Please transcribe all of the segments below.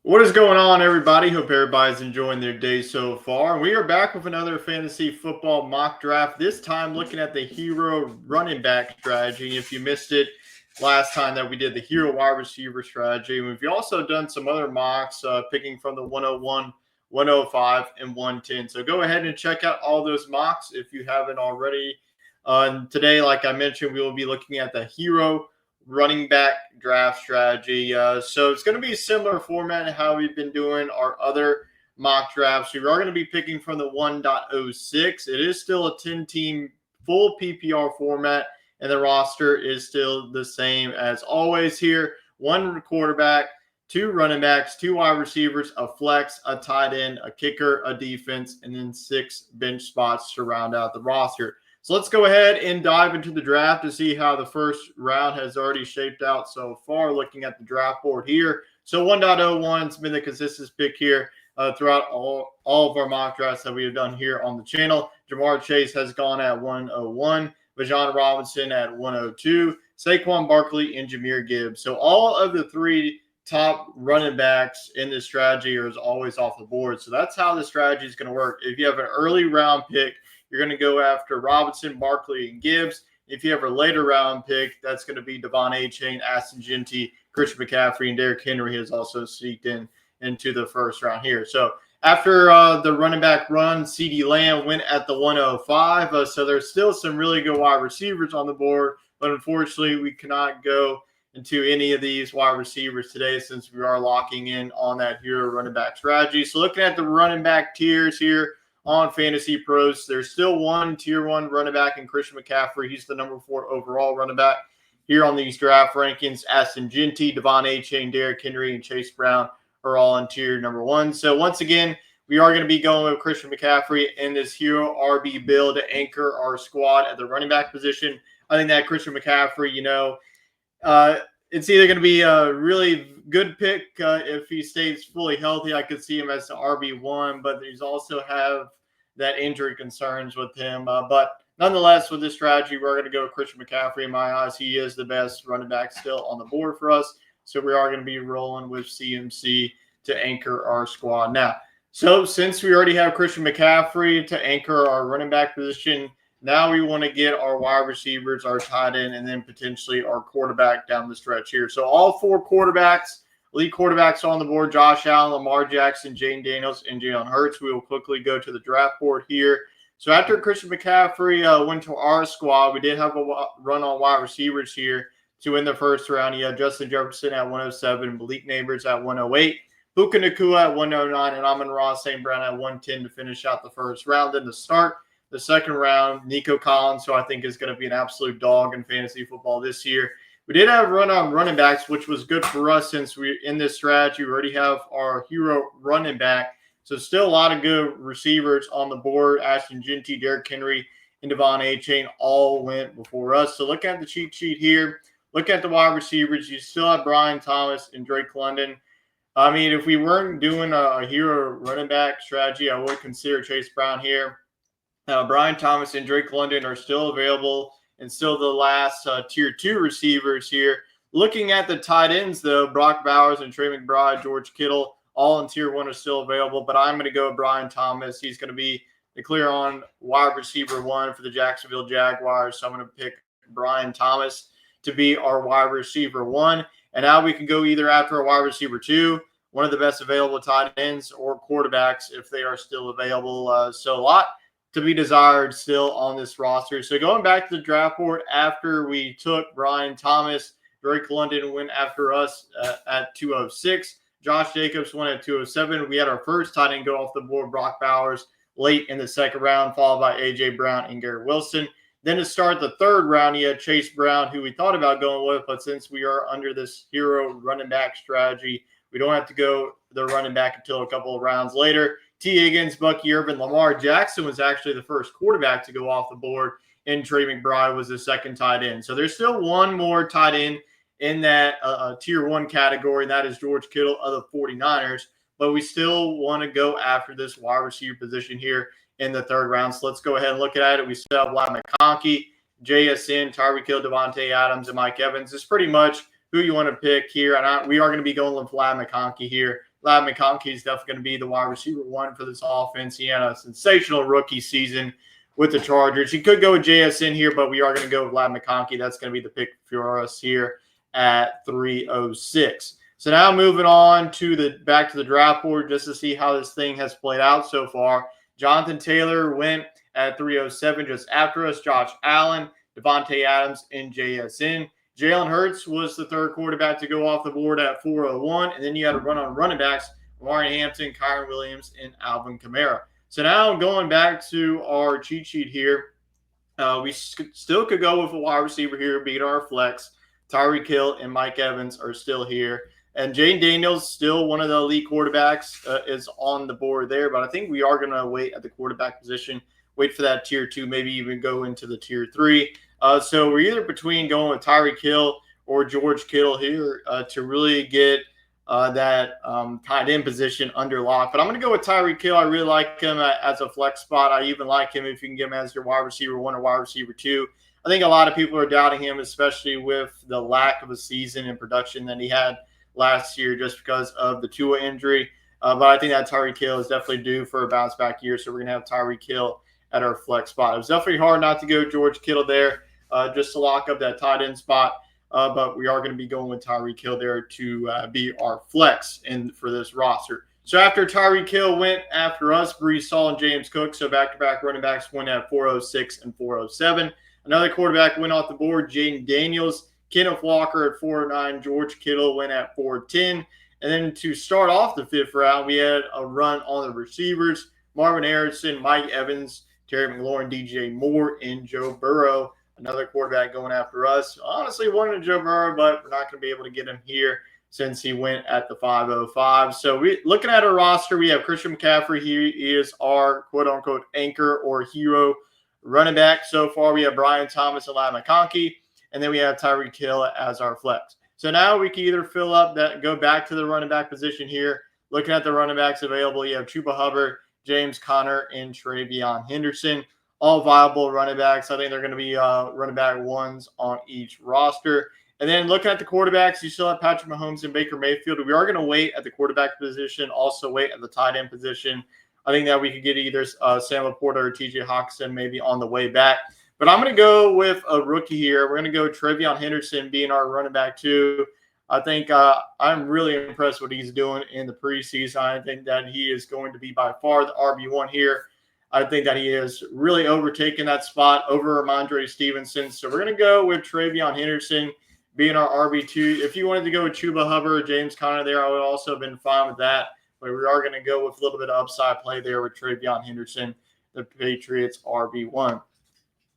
What is going on, everybody? Hope everybody's enjoying their day so far. We are back with another fantasy football mock draft. This time, looking at the hero running back strategy. If you missed it last time that we did the hero wide receiver strategy, we've also done some other mocks, picking from the 101, 105, and 110. So go ahead and check out all those mocks if you haven't already. And today, like I mentioned, we will be looking at the hero running back draft strategy. So it's going to be a similar format to how we've been doing our other mock drafts. We are going to be picking from the 1.06. It is still a 10 team full PPR format, and the roster is still the same as always here. One quarterback, two running backs, two wide receivers, a flex, a tight end, a kicker, a defense, and then six bench spots to round out the roster. So let's go ahead and dive into the draft to see how the first round has already shaped out so far, looking at the draft board here. So 1.01 has been the consistent pick here throughout all of our mock drafts that we have done here on the channel. Jamar Chase has gone at 101, Bijan Robinson at 102, Saquon Barkley, and Jahmyr Gibbs. So all of the three top running backs in this strategy are always off the board. So that's how the strategy is going to work. If you have an early round pick, you're going to go after Robinson, Barkley, and Gibbs. If you have a later round pick, that's going to be Devon Achane, Aston Genty, Christian McCaffrey, and Derrick Henry has also sneaked into the first round here. So after the running back run, CeeDee Lamb went at the 105. So there's still some really good wide receivers on the board, but unfortunately we cannot go into any of these wide receivers today since we are locking in on that hero running back strategy. So looking at the running back tiers here, on Fantasy Pros, there's still one tier one running back in Christian McCaffrey. He's the number 4 overall running back here on these draft rankings. Aston Genty, Devon Achane, Derrick Henry, and Chase Brown are all in tier number 1. So once again, we are going to be going with Christian McCaffrey in this hero RB build to anchor our squad at the running back position. I think that Christian McCaffrey, it's either going to be a really good pick if he stays fully healthy. I could see him as the RB1, but he's also have that injury concerns with him. But nonetheless, with this strategy, we're going to go with Christian McCaffrey. In my eyes, he is the best running back still on the board for us. So we are going to be rolling with CMC to anchor our squad. Now, so since we already have Christian McCaffrey to anchor our running back position, now we want to get our wide receivers, our tight end, and then potentially our quarterback down the stretch here. So all 4 quarterbacks, elite quarterbacks on the board: Josh Allen, Lamar Jackson, Jane Daniels, and Jalen Hurts. We will quickly go to the draft board here. So after Christian McCaffrey went to our squad, we did have a run on wide receivers here to win the first round. You had Justin Jefferson at 107, Malik Neighbors at 108, Puka Nacua at 109, and Amon-Ra St. Brown at 110 to finish out the first round. Then to start the second round, Nico Collins, who I think is going to be an absolute dog in fantasy football this year. We did have a run on running backs, which was good for us since we in this strategy. We already have our hero running back. So still a lot of good receivers on the board. Ashton Genty, Derrick Henry, and Devon Achane all went before us. So look at the cheat sheet here. Look at the wide receivers. You still have Brian Thomas and Drake London. I mean, if we weren't doing a hero running back strategy, I would consider Chase Brown here. Brian Thomas and Drake London are still available and still the last tier 2 receivers here. Looking at the tight ends, though, Brock Bowers and Trey McBride, George Kittle, all in tier 1 are still available. But I'm going to go with Brian Thomas. He's going to be the clear on wide receiver 1 for the Jacksonville Jaguars. So I'm going to pick Brian Thomas to be our wide receiver 1. And now we can go either after a wide receiver 2, one of the best available tight ends, or quarterbacks if they are still available. So a lot to be desired still on this roster. So going back to the draft board, after we took Brian Thomas, Drake London went after us at 206. Josh Jacobs went at 207. We had our first tight end go off the board, Brock Bowers, late in the second round, followed by A.J. Brown and Garrett Wilson. Then to start the third round, you had Chase Brown, who we thought about going with, but since we are under this hero running back strategy, we don't have to go the running back until a couple of rounds later. T. Higgins, Bucky Irvin, Lamar Jackson was actually the first quarterback to go off the board, and Trey McBride was the second tight end. So there's still one more tight end in that tier 1 category, and that is George Kittle of the 49ers. But we still want to go after this wide receiver position here in the third round. So let's go ahead and look at it. We still have Vlad McConkey, JSN, Tyreek Hill, Devontae Adams, and Mike Evans. It's pretty much who you want to pick here. And we are going to be going with Vlad McConkey here. Vlad McConkey is definitely going to be the wide receiver one for this offense. He had a sensational rookie season with the Chargers. You could go with JSN here, but we are going to go with Vlad McConkey. That's going to be the pick for us here at 306. So now moving on to back to the draft board just to see how this thing has played out so far. Jonathan Taylor went at 307 just after us. Josh Allen, Devontae Adams, and JSN. Jalen Hurts was the third quarterback to go off the board at 401. And then you had a run on running backs, Warren Hampton, Kyron Williams, and Alvin Kamara. So now going back to our cheat sheet here, we still could go with a wide receiver here, beat our flex. Tyreek Hill and Mike Evans are still here. And Jane Daniels, still one of the elite quarterbacks, is on the board there. But I think we are going to wait at the quarterback position, wait for that tier 2, maybe even go into the tier 3. So we're either between going with Tyreek Hill or George Kittle here to really get that tight end position under lock. But I'm going to go with Tyreek Hill. I really like him as a flex spot. I even like him if you can get him as your wide receiver 1 or wide receiver 2. I think a lot of people are doubting him, especially with the lack of a season and production that he had last year just because of the Tua injury. But I think that Tyreek Hill is definitely due for a bounce back year. So we're going to have Tyreek Hill at our flex spot. It was definitely hard not to go George Kittle there just to lock up that tight end spot. But we are going to be going with Tyreek Hill there to be our flex for this roster. So after Tyreek Hill went after us, Breece Hall and James Cook. So back-to-back running backs went at 406 and 407. Another quarterback went off the board, Jaden Daniels. Kenneth Walker at 409. George Kittle went at 410. And then to start off the 5th round, we had a run on the receivers. Marvin Harrison, Mike Evans, Terry McLaurin, DJ Moore, and Joe Burrow. Another quarterback going after us. Honestly, wanted Joe Burrow, but we're not going to be able to get him here since he went at the 505. So looking at our roster, we have Christian McCaffrey. He is our quote-unquote anchor or hero running back. So far, we have Brian Thomas and Vlad McConkey. And then we have Tyreek Hill as our flex. So now we can either fill up that, go back to the running back position here. Looking at the running backs available, you have Chuba Hubbard, James Conner, and TreVeyon Henderson. All viable running backs. I think they're going to be running back 1s on each roster. And then looking at the quarterbacks, you still have Patrick Mahomes and Baker Mayfield. We are going to wait at the quarterback position, also wait at the tight end position. I think that we could get either Sam Laporta or TJ Hawkinson maybe on the way back. But I'm going to go with a rookie here. We're going to go TreVeyon Henderson being our running back 2. I think I'm really impressed with what he's doing in the preseason. I think that he is going to be by far the RB1 here. I think that he is really overtaken that spot over Ramondre Stevenson. So we're going to go with TreVeyon Henderson being our RB2. If you wanted to go with Chuba Hubbard or James Conner there, I would also have been fine with that. But we are going to go with a little bit of upside play there with TreVeyon Henderson, the Patriots RB1.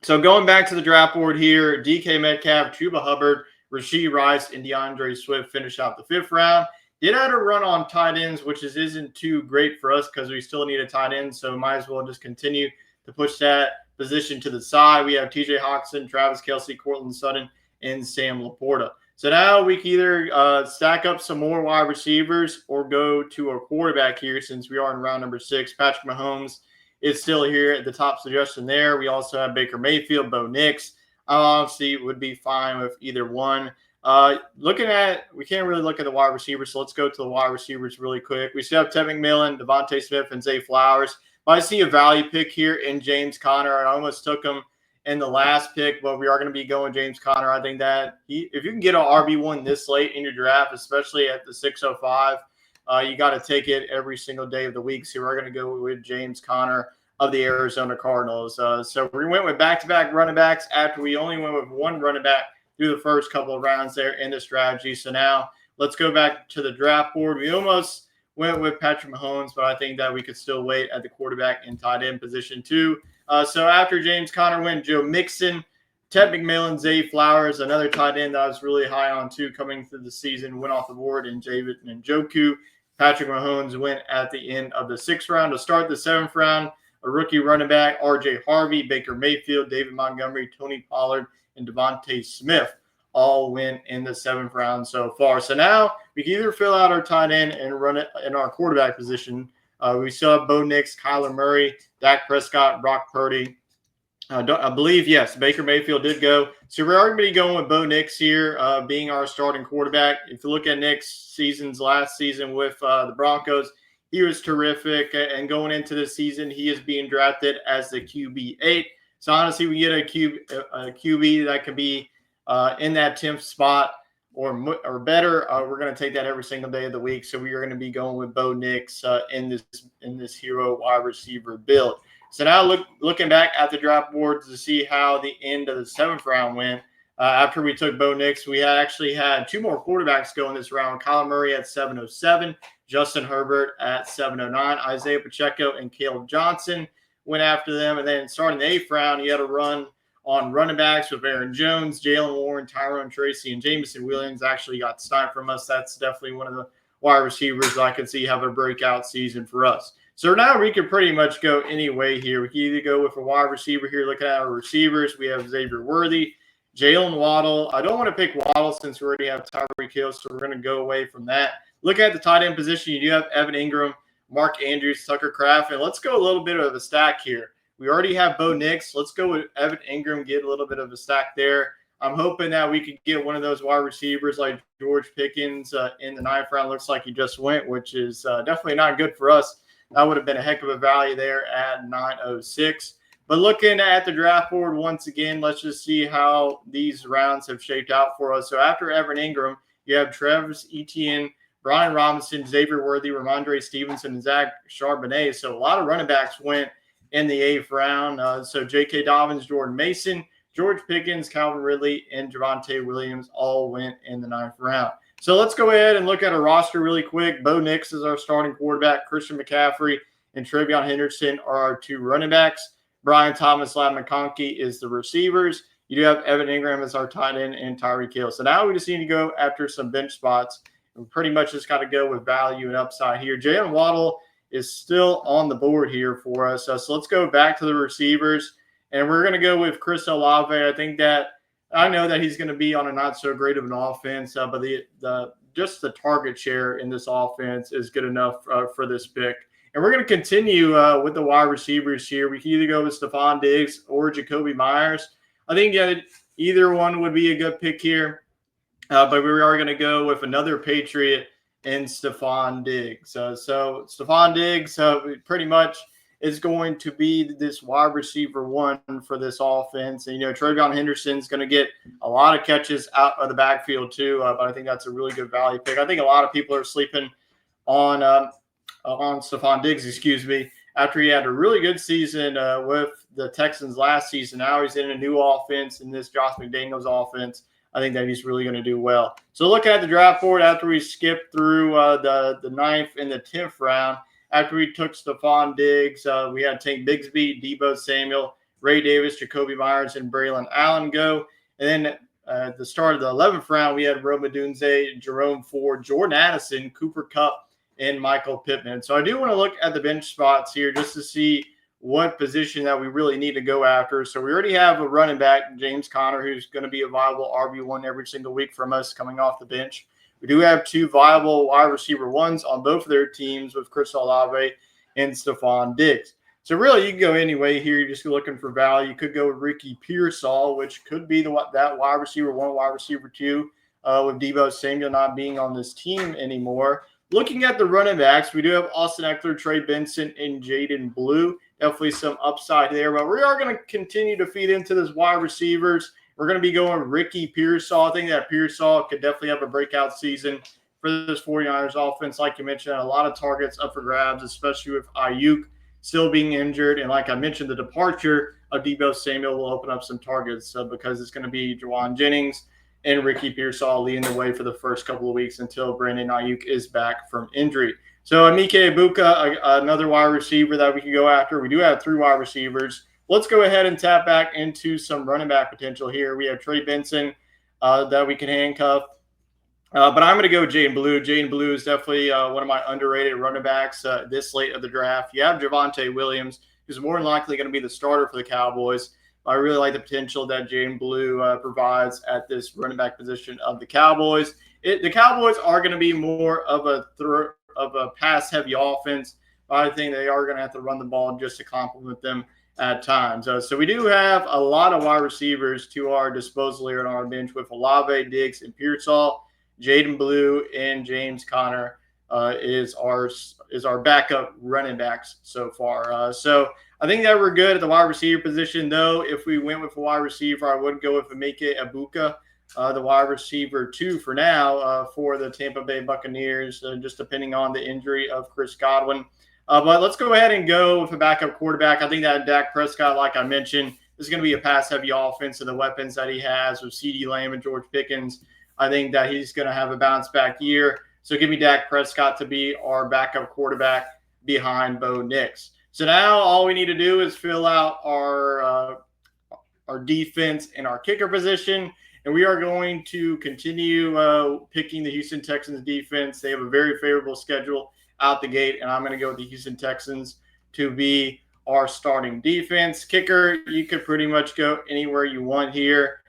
So going back to the draft board here, DK Metcalf, Chuba Hubbard, Rashee Rice, and DeAndre Swift finished out the 5th round. Did have a run on tight ends, which isn't too great for us because we still need a tight end. So might as well just continue to push that position to the side. We have TJ Hawkinson, Travis Kelce, Courtland Sutton, and Sam Laporta. So now we can either stack up some more wide receivers or go to a quarterback here since we are in round number 6. Patrick Mahomes is still here at the top suggestion there. We also have Baker Mayfield, Bo Nix. I honestly would be fine with either one. We can't really look at the wide receivers, so let's go to the wide receivers really quick. We still have Ted McMillan, Devontae Smith, and Zay Flowers. But I see a value pick here in James Conner. I almost took him in the last pick, but we are going to be going James Conner. I think that if you can get an RB1 this late in your draft, especially at the 605, you got to take it every single day of the week. So we're going to go with James Conner of the Arizona Cardinals. So we went with back-to-back running backs after we only went with one running back through the first couple of rounds there in the strategy. So now let's go back to the draft board. We almost went with Patrick Mahomes, but I think that we could still wait at the quarterback and tight end position too. So after James Conner went Joe Mixon, Ted McMillan, Zay Flowers, another tight end that I was really high on too coming through the season, went off the board, and David Njoku. Patrick Mahomes went at the end of the 6th round. To start the 7th round, a rookie running back, R.J. Harvey, Baker Mayfield, David Montgomery, Tony Pollard, and Devontae Smith all went in the 7th round so far. So now we can either fill out our tight end and run it in our quarterback position. We still have Bo Nix, Kyler Murray, Dak Prescott, Brock Purdy, I believe, yes, Baker Mayfield did go. So we're already going with Bo Nix here, being our starting quarterback. If you look at Nick's last season with the Broncos, he was terrific. And going into this season, he is being drafted as the QB8. So honestly, we get a QB that could be in that 10th spot or better. We're going to take that every single day of the week. So we are going to be going with Bo Nix in this hero wide receiver build. So now looking back at the draft board to see how the end of the 7th round went. After we took Bo Nix, we actually had 2 more quarterbacks go in this round. Kyler Murray at 707, Justin Herbert at 709, Isaiah Pacheco and Caleb Johnson went after them. And then starting the 8th round, you had a run on running backs with Aaron Jones, Jalen Warren, Tyrone Tracy, and Jameson Williams actually got sniped from us. That's definitely one of the wide receivers I can see have a breakout season for us. So now we can pretty much go any way here. We can either go with a wide receiver here. Looking at our receivers, we have Xavier Worthy, Jalen Waddle. I don't want to pick Waddle since we already have Tyreek Hill, so we're going to go away from that. Looking at the tight end position, you do have Evan Ingram, Mark Andrews, Tucker Kraft, and let's go a little bit of a stack here. We already have Bo Nix. Let's go with Evan Ingram, get a little bit of a stack there. I'm hoping that we could get one of those wide receivers like George Pickens in the 9th round. Looks like he just went, which is definitely not good for us. That would have been a heck of a value there at 906. But looking at the draft board once again, let's just see how these rounds have shaped out for us. So after Evan Ingram, you have Travis Etienne, Brian Robinson, Xavier Worthy, Ramondre Stevenson, and Zach Charbonnet. So a lot of running backs went in the 8th round. So J.K. Dobbins, Jordan Mason, George Pickens, Calvin Ridley, and Javonte Williams all went in the 9th round. So let's go ahead and look at our roster really quick. Bo Nix is our starting quarterback. Christian McCaffrey and Travion Henderson are our 2 running backs. Brian Thomas, Ladd McConkey is the receivers. You do have Evan Ingram as our tight end and Tyreek Hill. So now we just need to go after some bench spots. We pretty much just got to go with value and upside here. Jalen Waddle is still on the board here for us. So let's go back to the receivers. And we're going to go with Chris Olave. I know that he's going to be on a not so great of an offense, but just the target share in this offense is good enough for this pick. And we're going to continue with the wide receivers here. We can either go with Stephon Diggs or Jacoby Myers. I think either one would be a good pick here, but we are going to go with another Patriot and Stephon Diggs. So Stephon Diggs pretty much is going to be this wide receiver 1 for this offense. And, Travion Henderson's going to get a lot of catches out of the backfield too, but I think that's a really good value pick. I think a lot of people are sleeping on Stephon Diggs, after he had a really good season with the Texans last season. Now he's in a new offense in this Josh McDaniels offense. I think that he's really going to do well. So looking at the draft board after we skipped through the 9th and the 10th round, after we took Stephon Diggs, we had Tank Bigsby, Deebo Samuel, Ray Davis, Jacoby Myers, and Braylon Allen go. And then at the start of the 11th round, we had Rome Odunze, Jerome Ford, Jordan Addison, Cooper Kupp, and Michael Pittman. So I do want to look at the bench spots here just to see what position that we really need to go after. So we already have a running back, James Conner, who's going to be a viable RB1 every single week from us coming off the bench. We do have 2 viable wide receiver 1s on both of their teams with Chris Olave and Stephon Diggs. So really, you can go any way here. You're just looking for value. You could go with Ricky Pearsall, which could be that wide receiver 1, wide receiver 2, with Deebo Samuel not being on this team anymore. Looking at the running backs, we do have Austin Eckler, Trey Benson, and Jaden Blue. Definitely some upside there, but we are going to continue to feed into this wide receivers. We're going to be going Ricky Pearsall. I think that Pearsall could definitely have a breakout season for this 49ers offense. Like you mentioned, a lot of targets up for grabs, especially with Ayuk still being injured. And like I mentioned, the departure of Deebo Samuel will open up some targets because it's going to be Juwan Jennings and Ricky Pearsall leading the way for the first couple of weeks until Brandon Ayuk is back from injury. So Emeka Egbuka, another wide receiver that we can go after. We do have 3 wide receivers. Let's go ahead and tap back into some running back potential here. We have Trey Benson that we can handcuff. But I'm going to go Jaden Blue. Jaden Blue is definitely one of my underrated running backs this late of the draft. You have Javonte Williams, who's more than likely going to be the starter for the Cowboys. I really like the potential that Jaden Blue provides at this running back position of the Cowboys. The Cowboys are going to be more of a pass-heavy offense. I think they are going to have to run the ball just to complement them at times. So we do have a lot of wide receivers to our disposal here on our bench with Olave, Diggs, and Pearsall. Jaden Blue and James Conner is our backup running backs so far. So I think that we're good at the wide receiver position, though. If we went with a wide receiver, I would go with Emeka Egbuka, the wide receiver 2 for now for the Tampa Bay Buccaneers, just depending on the injury of Chris Godwin. But let's go ahead and go with a backup quarterback. I think that Dak Prescott, like I mentioned, is going to be a pass-heavy offense, and the weapons that he has with CeeDee Lamb and George Pickens, I think that he's going to have a bounce-back year. So give me Dak Prescott to be our backup quarterback behind Bo Nix. So now all we need to do is fill out our defense and our kicker position, and we are going to continue picking the Houston Texans defense. They have a very favorable schedule out the gate, and I'm going to go with the Houston Texans to be our starting defense. Kicker, you could pretty much go anywhere you want here.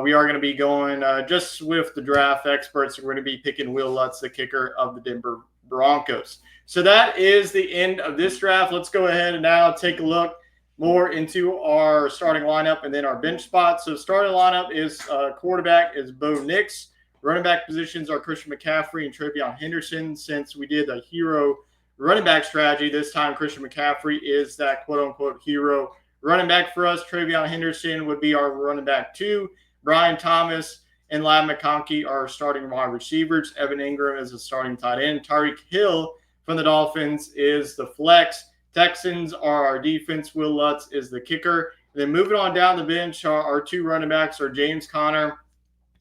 We are going to be going just with the draft experts. We're going to be picking Will Lutz, the kicker of the Denver Broncos. So that is the end of this draft. Let's go ahead and now take a look more into our starting lineup and then our bench spots. So starting lineup is quarterback is Bo Nix. Running back positions are Christian McCaffrey and Travion Henderson. Since we did a hero running back strategy, this time Christian McCaffrey is that quote-unquote hero running back for us. Travion Henderson would be our running back 2. Brian Thomas and Ladd McConkey are starting wide receivers. Evan Ingram is a starting tight end. Tyreek Hill from the Dolphins is the flex. Texans are our defense. Will Lutz is the kicker. And then moving on down the bench, our 2 running backs are James Conner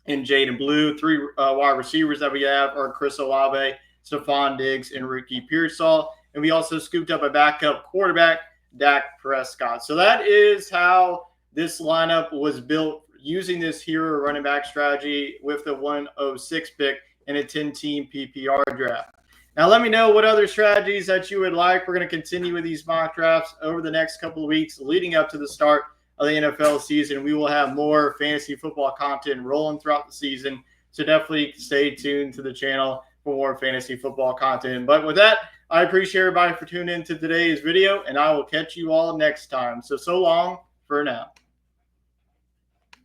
and Jaden Blue. 3 wide receivers that we have are Chris Olave, Stephon Diggs, and Ricky Pearsall. And we also scooped up a backup quarterback, Dak Prescott. So that is how this lineup was built using this hero running back strategy with the 106 pick in a 10-team PPR draft. Now, let me know what other strategies that you would like. We're going to continue with these mock drafts over the next couple of weeks leading up to the start of the NFL season. We will have more fantasy football content rolling throughout the season, so definitely stay tuned to the channel for more fantasy football content. But with that, I appreciate everybody for tuning in to today's video, and I will catch you all next time. So long for now.